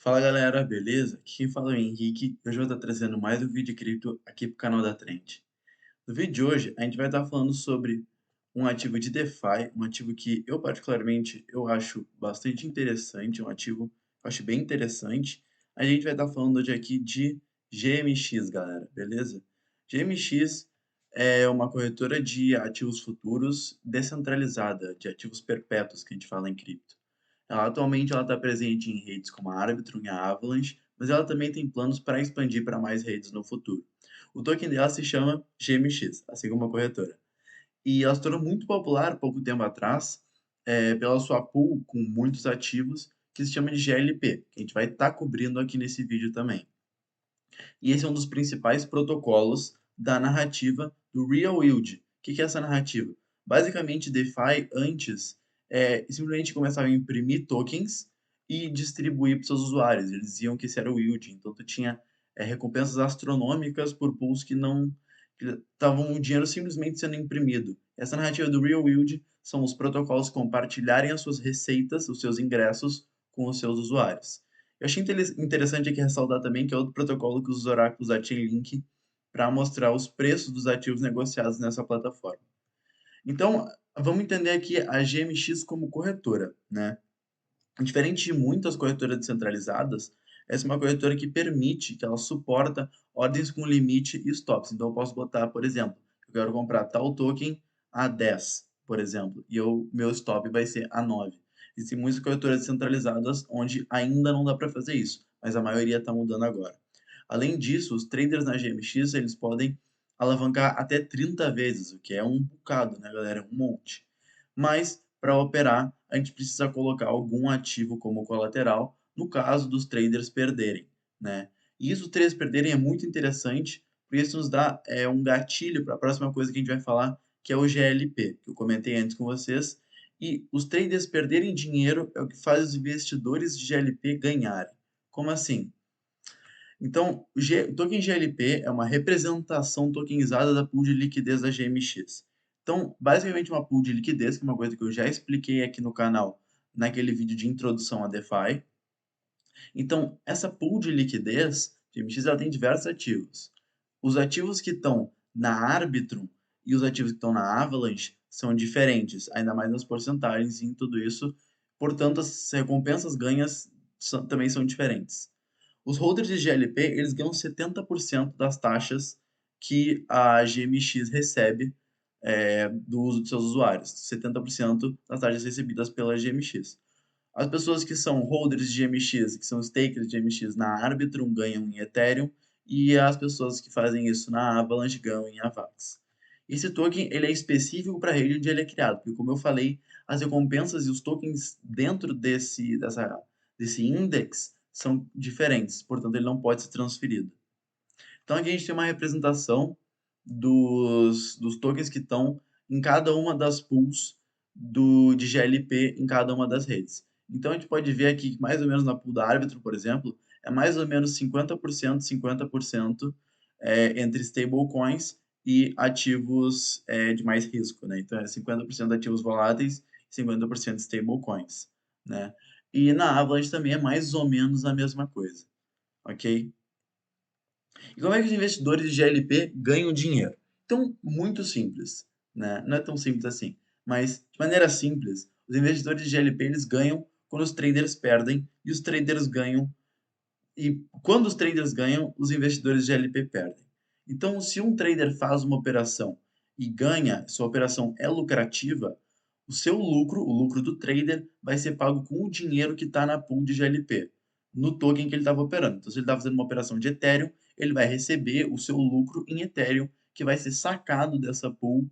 Fala galera, beleza? Aqui quem fala é o Henrique e hoje eu vou estar trazendo mais um vídeo de cripto aqui para o canal da Trend. No vídeo de hoje a gente vai estar falando sobre um ativo de DeFi, um ativo que eu particularmente eu acho bastante interessante, um ativo que eu acho bem interessante. A gente vai estar falando hoje aqui de GMX, galera, beleza? GMX é uma corretora de ativos futuros descentralizada, de ativos perpétuos que a gente fala em cripto. Atualmente ela está presente em redes como a Arbitrum e a Avalanche, mas ela também tem planos para expandir para mais redes no futuro. O token dela se chama GMX, assim como a corretora. E ela se tornou muito popular pouco tempo atrás, pela sua pool com muitos ativos, que se chama de GLP, que a gente vai estar cobrindo aqui nesse vídeo também. E esse é um dos principais protocolos da narrativa do Real Yield. O que é essa narrativa? Basicamente, DeFi antes simplesmente começava a imprimir tokens e distribuir para seus usuários. Eles diziam que esse era o yield, então tu tinha recompensas astronômicas por pools que não estavam o dinheiro simplesmente sendo imprimido. Essa narrativa do Real Yield são os protocolos compartilharem as suas receitas, os seus ingressos com os seus usuários. Eu achei interessante aqui ressaltar também que é outro protocolo que usa os oráculos da Chainlink para mostrar os preços dos ativos negociados nessa plataforma. Então, vamos entender aqui a GMX como corretora, né? Diferente de muitas corretoras descentralizadas, essa é uma corretora que permite, que ela suporta ordens com limite e stops. Então, eu posso botar, por exemplo, eu quero comprar tal token a 10, por exemplo, e meu stop vai ser a 9. Existem muitas corretoras descentralizadas onde ainda não dá para fazer isso, mas a maioria está mudando agora. Além disso, os traders na GMX eles podem alavancar até 30 vezes, o que é um bocado, né, galera? É um monte. Mas, para operar, a gente precisa colocar algum ativo como colateral, no caso dos traders perderem, né? E isso, os traders perderem, é muito interessante, porque isso nos dá um gatilho para a próxima coisa que a gente vai falar, que é o GLP, que eu comentei antes com vocês. E os traders perderem dinheiro é o que faz os investidores de GLP ganharem. Como assim? Então, o token GLP é uma representação tokenizada da pool de liquidez da GMX. Então, basicamente uma pool de liquidez, que é uma coisa que eu já expliquei aqui no canal, naquele vídeo de introdução a DeFi. Então, essa pool de liquidez, GMX, ela tem diversos ativos. Os ativos que estão na Arbitrum e os ativos que estão na Avalanche são diferentes, ainda mais nas porcentagens e em tudo isso. Portanto, as recompensas ganhas também são diferentes. Os holders de GLP, eles ganham 70% das taxas que a GMX recebe do uso dos seus usuários. 70% das taxas recebidas pela GMX. As pessoas que são holders de GMX, que são stakers de GMX na Arbitrum, ganham em Ethereum, e as pessoas que fazem isso na Avalanche ganham em Avax. Esse token ele é específico para a rede onde ele é criado, porque como eu falei, as recompensas e os tokens dentro desse index são diferentes, portanto ele não pode ser transferido. Então aqui a gente tem uma representação dos tokens que estão em cada uma das pools de GLP em cada uma das redes. Então a gente pode ver aqui que mais ou menos na pool da Arbitrum, por exemplo, é mais ou menos 50%, 50% entre stablecoins e ativos de mais risco, né? Então é 50% ativos voláteis e 50% stablecoins, né? E na Avalanche também é mais ou menos a mesma coisa, ok? E como é que os investidores de GLP ganham dinheiro? Então, muito simples, né? Não é tão simples assim, mas de maneira simples, os investidores de GLP eles ganham quando os traders perdem e os traders ganham e quando os traders ganham, os investidores de GLP perdem. Então, se um trader faz uma operação e ganha, sua operação é lucrativa, o seu lucro, o lucro do trader, vai ser pago com o dinheiro que está na pool de GLP, no token que ele estava operando. Então, se ele está fazendo uma operação de Ethereum, ele vai receber o seu lucro em Ethereum, que vai ser sacado dessa pool,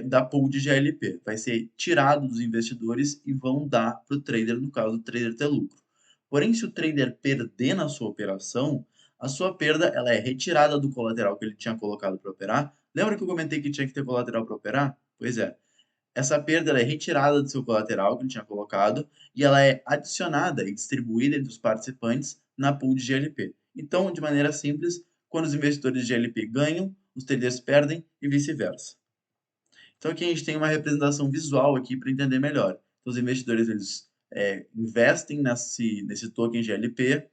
da pool de GLP. Vai ser tirado dos investidores e vão dar para o trader, no caso, o trader ter lucro. Porém, se o trader perder na sua operação, a sua perda ela é retirada do colateral que ele tinha colocado para operar. Lembra que eu comentei que tinha que ter colateral para operar? Pois é. Essa perda ela é retirada do seu colateral que ele tinha colocado e ela é adicionada e distribuída entre os participantes na pool de GLP. Então, de maneira simples, quando os investidores de GLP ganham, os traders perdem e vice-versa. Então aqui a gente tem uma representação visual aqui para entender melhor. Então, os investidores eles investem nesse token GLP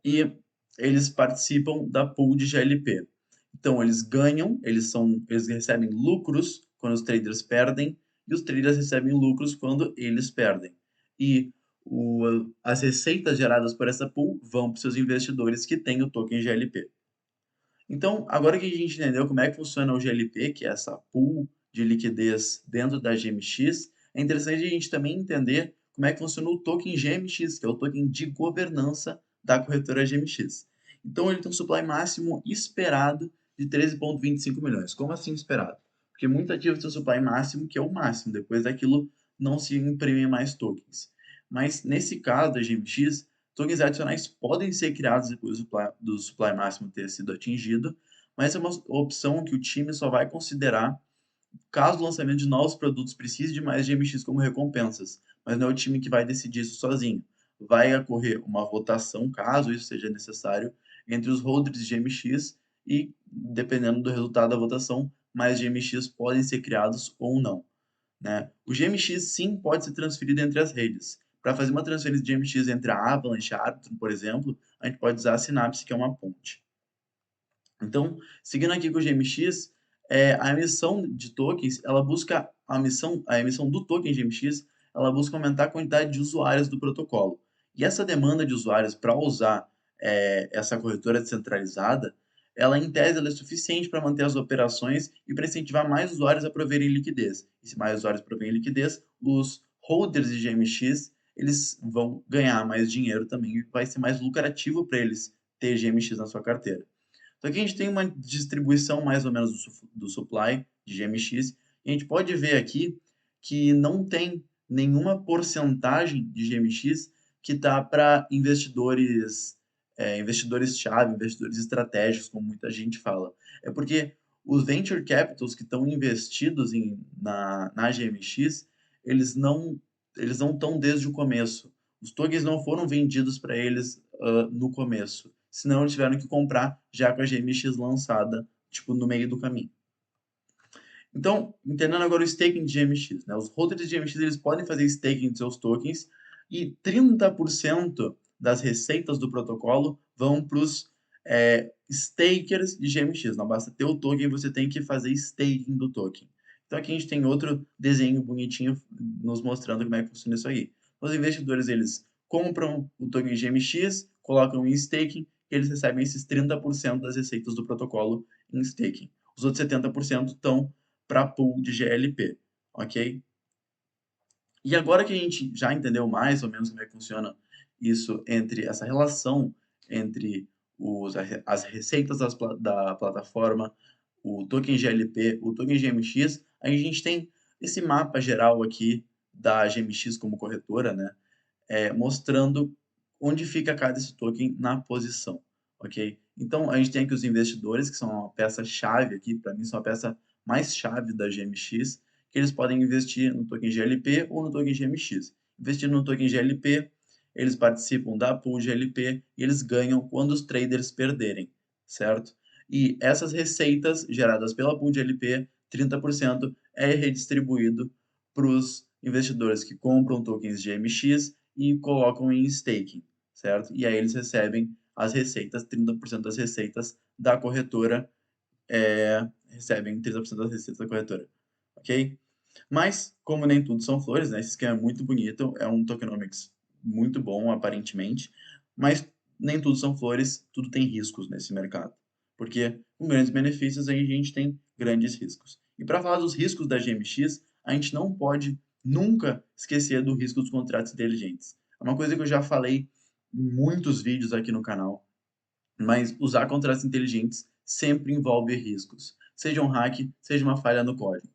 e eles participam da pool de GLP. Então, eles ganham, eles recebem lucros quando os traders perdem, e os traders recebem lucros quando eles perdem. E as receitas geradas por essa pool vão para os seus investidores que têm o token GLP. Então, agora que a gente entendeu como é que funciona o GLP, que é essa pool de liquidez dentro da GMX, é interessante a gente também entender como é que funciona o token GMX, que é o token de governança da corretora GMX. Então, ele tem um supply máximo esperado de 13,25 milhões. Como assim esperado? Porque muitos ativos têm um supply máximo, que é o máximo, depois daquilo não se imprimem mais tokens. Mas nesse caso da GMX, tokens adicionais podem ser criados depois do supply máximo ter sido atingido, mas é uma opção que o time só vai considerar caso o lançamento de novos produtos precise de mais GMX como recompensas, mas não é o time que vai decidir isso sozinho. Vai ocorrer uma votação, caso isso seja necessário, entre os holders de GMX e, dependendo do resultado da votação, mais GMX podem ser criados ou não. Né? O GMX sim pode ser transferido entre as redes. Para fazer uma transferência de GMX entre a Avalanche e a Arbitrum, por exemplo, a gente pode usar a Synapse, que é uma ponte. Então, seguindo aqui com o GMX, a emissão de tokens, ela busca a emissão do token GMX, ela busca aumentar a quantidade de usuários do protocolo. E essa demanda de usuários para usar essa corretora descentralizada, ela em tese ela é suficiente para manter as operações e para incentivar mais usuários a proverem liquidez. E se mais usuários proverem liquidez, os holders de GMX eles vão ganhar mais dinheiro também e vai ser mais lucrativo para eles ter GMX na sua carteira. Então aqui a gente tem uma distribuição mais ou menos do supply de GMX, e a gente pode ver aqui que não tem nenhuma porcentagem de GMX que está para investidores, investidores-chave, investidores estratégicos, como muita gente fala. É porque os venture capitals que estão investidos na GMX, eles não estão desde o começo. Os tokens não foram vendidos para eles no começo. Senão eles tiveram que comprar já com a GMX lançada, tipo, no meio do caminho. Então, entendendo agora o staking de GMX, né? Os holders de GMX eles podem fazer staking de seus tokens e 30% das receitas do protocolo vão para os stakers de GMX. Não basta ter o token, você tem que fazer staking do token. Então aqui a gente tem outro desenho bonitinho nos mostrando como é que funciona isso aí. Os investidores eles compram o token GMX, colocam em staking e eles recebem esses 30% das receitas do protocolo em staking. Os outros 70% estão para pool de GLP, ok? E agora que a gente já entendeu mais ou menos como é que funciona isso entre essa relação entre as receitas da plataforma, o token GLP, o token GMX, a gente tem esse mapa geral aqui da GMX como corretora, né? Mostrando onde fica cada esse token na posição, ok? Então, a gente tem aqui os investidores, que são a peça-chave aqui, para mim, são a peça mais chave da GMX, que eles podem investir no token GLP ou no token GMX. Investindo no token GLP, eles participam da pool GLP e eles ganham quando os traders perderem, certo? E essas receitas geradas pela pool GLP, 30% é redistribuído para os investidores que compram tokens GMX e colocam em staking, certo? E aí eles recebem as receitas, 30% das receitas da corretora, recebem 30% das receitas da corretora, ok? Mas, como nem tudo são flores, né? Esse esquema é muito bonito, é um tokenomics muito bom, aparentemente, mas nem tudo são flores, tudo tem riscos nesse mercado. Porque com grandes benefícios aí a gente tem grandes riscos. E para falar dos riscos da GMX, a gente não pode nunca esquecer do risco dos contratos inteligentes. É uma coisa que eu já falei em muitos vídeos aqui no canal, mas usar contratos inteligentes sempre envolve riscos. Seja um hack, seja uma falha no código.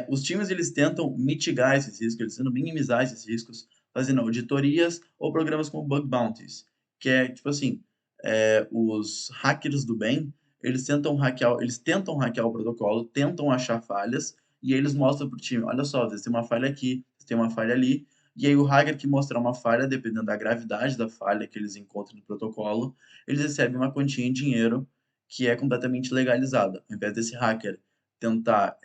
Os times eles tentam mitigar esses riscos, eles tentam minimizar esses riscos, fazendo auditorias ou programas como bug bounties, que é tipo assim, os hackers do bem, eles tentam hackear o protocolo, tentam achar falhas e aí eles mostram para o time, olha só, vocês têm uma falha aqui, vocês têm uma falha ali, e aí o hacker que mostrar uma falha, dependendo da gravidade da falha que eles encontram no protocolo, eles recebem uma quantia em dinheiro que é completamente legalizada. Ao invés desse hacker tentar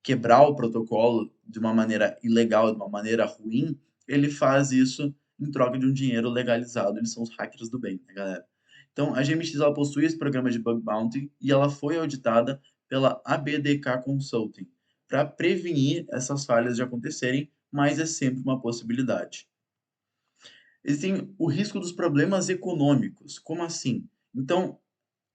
quebrar o protocolo de uma maneira ilegal, de uma maneira ruim, ele faz isso em troca de um dinheiro legalizado. Eles são os hackers do bem, né, galera? Então, a GMX ela possui esse programa de bug bounty e ela foi auditada pela ABDK Consulting para prevenir essas falhas de acontecerem, mas é sempre uma possibilidade. Existem o risco dos problemas econômicos. Como assim? Então,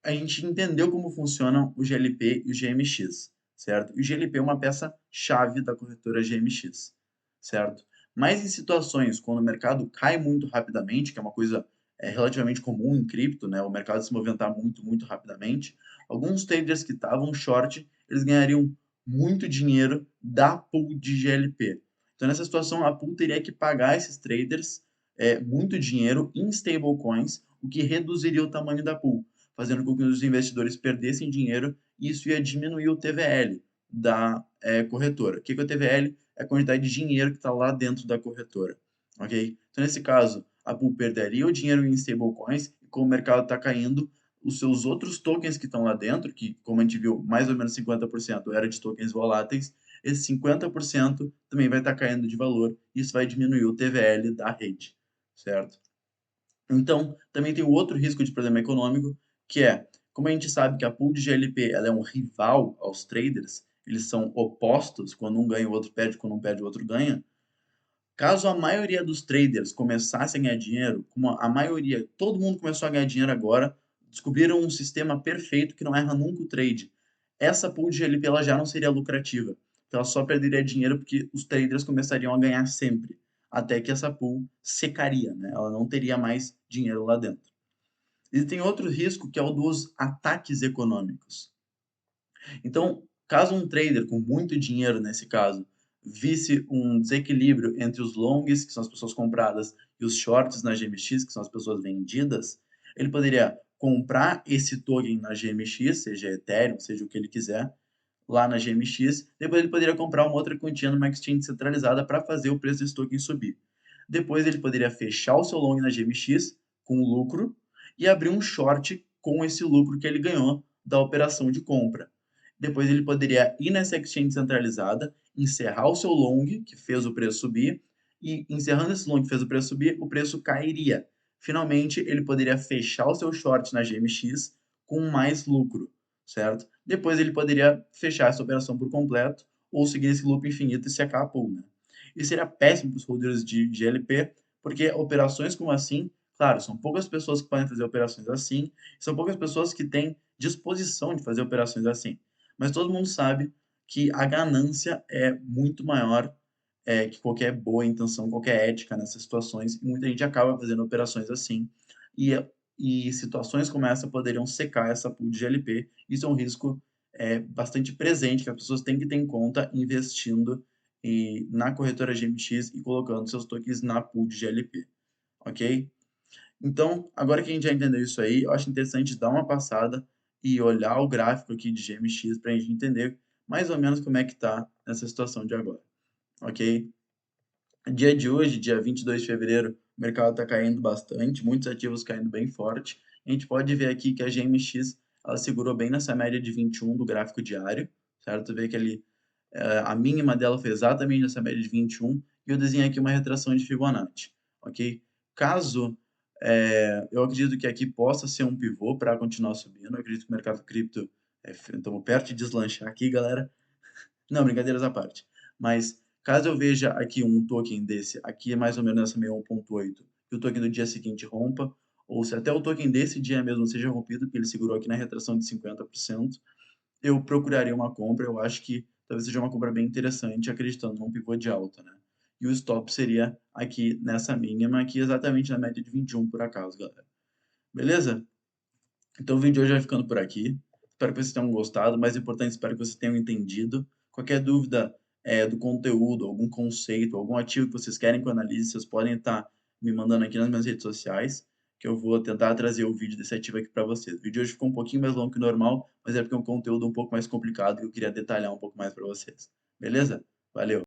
a gente entendeu como funcionam o GLP e o GMX, certo? E o GLP é uma peça-chave da corretora GMX, certo? Mas em situações quando o mercado cai muito rapidamente, que é uma coisa relativamente comum em cripto, né? O mercado se movimentar muito, muito rapidamente, alguns traders que estavam short, eles ganhariam muito dinheiro da pool de GLP. Então, nessa situação, a pool teria que pagar esses traders muito dinheiro em stablecoins, o que reduziria o tamanho da pool, fazendo com que os investidores perdessem dinheiro e isso ia diminuir o TVL da corretora. O que é o TVL? É a quantidade de dinheiro que está lá dentro da corretora, ok? Então, nesse caso, a pool perderia o dinheiro em stablecoins e como o mercado está caindo, os seus outros tokens que estão lá dentro, que como a gente viu, mais ou menos 50% era de tokens voláteis, esse 50% também vai estar caindo de valor e isso vai diminuir o TVL da rede, certo? Então, também tem o outro risco de problema econômico, que é, como a gente sabe que a pool de GLP ela é um rival aos traders, eles são opostos, quando um ganha o outro perde, quando um perde o outro ganha. Caso a maioria dos traders começassem a ganhar dinheiro, como a maioria, todo mundo começou a ganhar dinheiro agora, descobriram um sistema perfeito que não erra nunca o trade. Essa pool de GLP ela já não seria lucrativa. Então ela só perderia dinheiro porque os traders começariam a ganhar sempre, até que essa pool secaria, né? Ela não teria mais dinheiro lá dentro. E tem outro risco que é o dos ataques econômicos. Então, caso um trader com muito dinheiro, nesse caso, visse um desequilíbrio entre os longs, que são as pessoas compradas, e os shorts na GMX, que são as pessoas vendidas, ele poderia comprar esse token na GMX, seja Ethereum, seja o que ele quiser, lá na GMX, depois ele poderia comprar uma outra quantia numa exchange centralizada para fazer o preço desse token subir. Depois ele poderia fechar o seu long na GMX com lucro e abrir um short com esse lucro que ele ganhou da operação de compra. Depois ele poderia ir nessa exchange centralizada, encerrar o seu long, que fez o preço subir, e encerrando esse long que fez o preço subir, o preço cairia. Finalmente, ele poderia fechar o seu short na GMX com mais lucro, certo? Depois ele poderia fechar essa operação por completo ou seguir esse loop infinito e secar a pool, né? Isso seria péssimo para os holders de GLP, porque operações como assim, claro, são poucas pessoas que podem fazer operações assim, são poucas pessoas que têm disposição de fazer operações assim. Mas todo mundo sabe que a ganância é muito maior que qualquer boa intenção, qualquer ética nessas situações, e muita gente acaba fazendo operações assim, e, e situações como essa poderiam secar essa pool de GLP. Isso é um risco bastante presente que as pessoas têm que ter em conta investindo na corretora GMX e colocando seus tokens na pool de GLP, ok? Então, agora que a gente já entendeu isso aí, eu acho interessante dar uma passada e olhar o gráfico aqui de GMX para a gente entender mais ou menos como é que está nessa situação de agora, ok? Dia de hoje, dia 22 de fevereiro, o mercado está caindo bastante, muitos ativos caindo bem forte. A gente pode ver aqui que a GMX ela segurou bem nessa média de 21 do gráfico diário, certo? Vê que ali a mínima dela foi exatamente nessa média de 21 e eu desenhei aqui uma retração de Fibonacci, ok? Caso eu acredito que aqui possa ser um pivô para continuar subindo, eu acredito que o mercado cripto, estamos perto de deslanchar aqui, galera. Não, brincadeiras à parte. Mas caso eu veja aqui um token desse, aqui é mais ou menos nessa 61.8, e o token do dia seguinte rompa, ou se até o token desse dia mesmo seja rompido, porque ele segurou aqui na retração de 50%, eu procuraria uma compra. Eu acho que talvez seja uma compra bem interessante, acreditando num pivô de alta, né? E o stop seria aqui nessa mínima, aqui exatamente na média de 21, por acaso, galera. Beleza? Então o vídeo hoje vai ficando por aqui. Espero que vocês tenham gostado. Mais importante, espero que vocês tenham entendido. Qualquer dúvida do conteúdo, algum conceito, algum ativo que vocês querem que eu analise, vocês podem estar me mandando aqui nas minhas redes sociais, que eu vou tentar trazer o vídeo desse ativo aqui para vocês. O vídeo hoje ficou um pouquinho mais longo que o normal, mas é porque é um conteúdo um pouco mais complicado e eu queria detalhar um pouco mais para vocês. Beleza? Valeu!